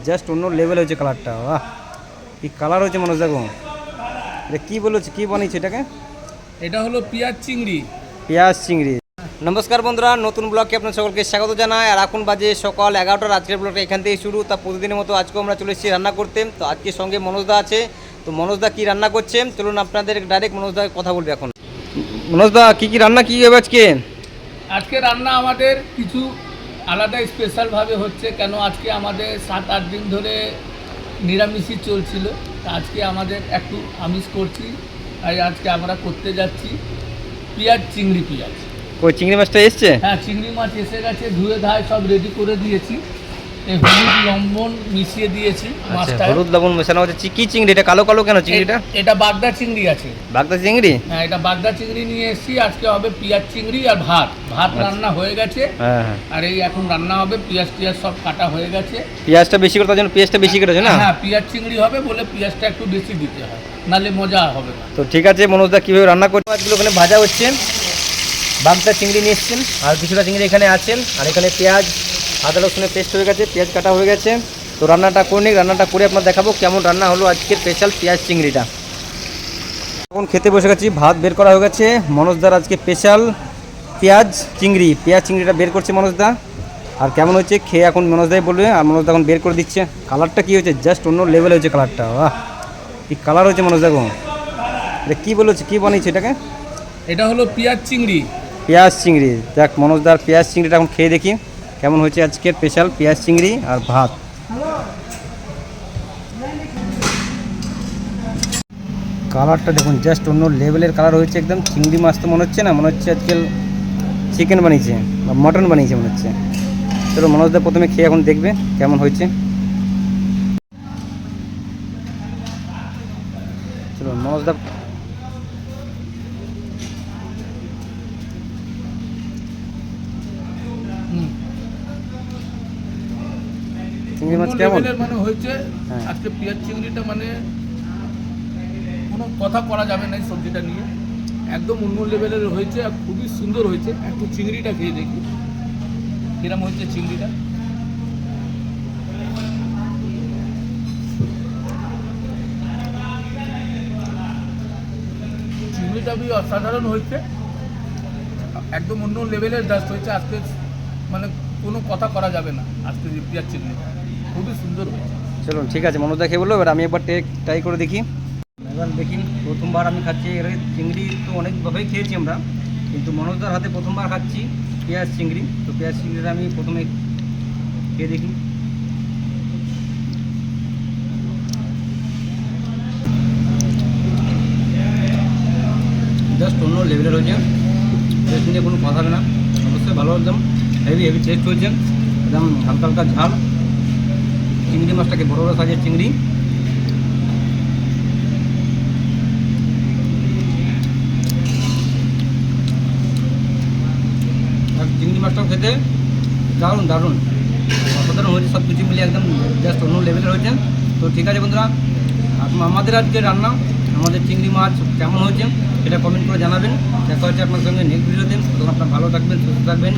Just অন্য level হয়েছে কালারটা। বাহ, কি কালার হয়েছে মানুষ, দেখো এটা কি বলেছে, কি বানিয়েছে এটাকে? এটা হলো পেঁয়াজ চিংড়ি। পেঁয়াজ চিংড়ি। নমস্কার বন্ধুরা, নতুন ব্লগে আপনার সকলকে স্বাগত জানাই। আর এখন বাজে সকাল 11টার। আজকের ব্লগটা এখান থেকে শুরু। তা প্রতিদিনের মতো আজকেও আমরা চলে এসেছি রান্না করতে। তো আজকে সঙ্গে মনোজদা আছে। তো মনোজদা কি রান্না করছে চলুন আপনাদের ডাইরেক্ট মনোজদা কথা বলবে এখন। মনোজদা কি রান্না কি হবে আজকে? আজকে রান্না আমাদের কিছু আলাদা স্পেশালভাবে হচ্ছে, কেন আজকে আমাদের 7-8 দিন ধরে নিরামিষই চলছিল। তা আজকে আমাদের একটু আমিষ করছি, তাই আজকে আমরা করতে যাচ্ছি পেঁয়াজ চিংড়ি। পেঁয়াজ ওই চিংড়ি মাছটা এসছে? হ্যাঁ, চিংড়ি মাছ এসে গেছে, ধুয়ে ধায় সব রেডি করে দিয়েছি। এই হলুদ লবণ মিশিয়ে দিয়েছি মাছটা। হলুদ লবণ মেশানো হচ্ছে। কি চিংড়ি এটা? কালো কালো কেন চিংড়িটা? এটা বাগদা চিংড়ি আছে। বাগদা চিংড়ি? হ্যাঁ, এটা বাগদা চিংড়ি নিয়ে এসেছি। আজকে হবে পেঁয়াজ চিংড়ি আর ভাত। রান্না হয়ে গেছে। হ্যাঁ হ্যাঁ। আর এই এখন রান্না হবে, পেঁয়াজ সব কাটা হয়ে গেছে। পেঁয়াজটা বেশি করে, তার জন্য পেঁয়াজটা বেশি করেছে না? হ্যাঁ, পেঁয়াজ চিংড়ি হবে বলে পেঁয়াজটা একটু বেশি দিতে হয়, নাহলে মজা হবে না। তো ঠিক আছে, মনোজদা কীভাবে রান্না করছে মাছগুলো ওখানে ভাজা হচ্ছে। বাগদা চিংড়ি নিয়ে এসছেন আর কিছুটা চিংড়ি এখানে আছেন। আর এখানে পেঁয়াজ আদা রসুনের পেস্ট হয়ে গেছে, পেঁয়াজ কাটা হয়ে গেছে। তো রান্নাটা করে নিই, রান্নাটা করে আপনার দেখাবো কেমন রান্না হলো আজকের স্পেশাল পেঁয়াজ চিংড়িটা। এখন খেতে বসে গেছি, ভাত বের করা হয়ে গেছে। মনোজদার আজকে স্পেশাল পেঁয়াজ চিংড়িটা বের করছে মনোজদা। আর কেমন হচ্ছে খেয়ে এখন মনোজদাই বলবে। আর মনোজদা এখন বের করে দিচ্ছে। কালারটা কী হয়েছে, জাস্ট অন্য লেভেল হয়েছে কালারটা। বাহ, কি কালার হয়েছে মানুষ, দেখো এটা কী বলেছে, কী বানিয়েছে এটাকে? এটা হলো পেঁয়াজ চিংড়ি। পেঁয়াজ চিংড়ি। দেখ মনোজদার পেঁয়াজ চিংড়িটা এখন খেয়ে দেখি কেমন হয়েছে আজকের স্পেশাল পেঁয়াজ চিংড়ি আর ভাত। কালারটা দেখুন, জাস্ট অন্য লেভেলের কালার হয়েছে একদম। চিংড়ি মাছ তো মনে হচ্ছে না, মনে হচ্ছে আজকাল চিকেন বানিয়েছে বা মটন বানিয়েছে মনে হচ্ছে। চলো মনোজদা প্রথমে খেয়ে এখন দেখবে কেমন হয়েছে। চলো মনোজদা। চিংড়ি মাছ কেমন মানে হয়েছে হ্যাঁ। আজকে পেঁয়াজ চিংড়িটা মানে কোনো কথা করা যাবে না। এই সবজিটা নিয়ে একদম অন্য লেভেলের হয়েছে আর খুবই সুন্দর হয়েছে। একটু চিংড়িটা খেয়ে দেখি কিরম হয়েছে চিংড়িটা। চিংড়িটা বি অসাধারণ হয়েছে, একদম অন্য লেভেলের জাস্ট হয়েছে আজকে। মানে কোনো কথা করা যাবে না আজকে যে পেঁয়াজ চিংড়িটা খুবই সুন্দর হয়েছে। চলুন ঠিক আছে, মনোজদা খেয়ে বললো। এবার আমি একবার ট্রাই করে দেখি। এবার দেখি, প্রথমবার আমি খাচ্ছি। এর চিংড়ি তো অনেকভাবেই খেয়েছি আমরা, কিন্তু মনোজদার হাতে প্রথমবার খাচ্ছি পেঁয়াজ চিংড়ি। তো পেঁয়াজ চিংড়িটা আমি প্রথমে খেয়ে দেখি। জাস্ট অন্য লেভেলের হয়েছে, টেস্ট নিয়ে কোনো কথা না। অবশ্যই ভালো, একদম হেভি টেস্ট হয়েছে। একদম হালকা হালকা ঝাল। চিংড়ি মাছটাকে বড় বড় সাইজের চিংড়ি। আর চিংড়ি মাছটাও খেতে দারুণ দারুণ অসাধারণ হয়েছে। সব কিছু মিলিয়ে একদম জাস্ট অন্য লেভেলের হয়েছে। তো ঠিক আছে বন্ধুরা, আমাদের আজকে রান্না, আমাদের চিংড়ি মাছ কেমন হয়েছে সেটা কমেন্ট করে জানাবেন। দেখা হচ্ছে আপনার সঙ্গে নেক্সট ভিডিওতে। তখন আপনার ভালো থাকবেন, সুস্থ থাকবেন।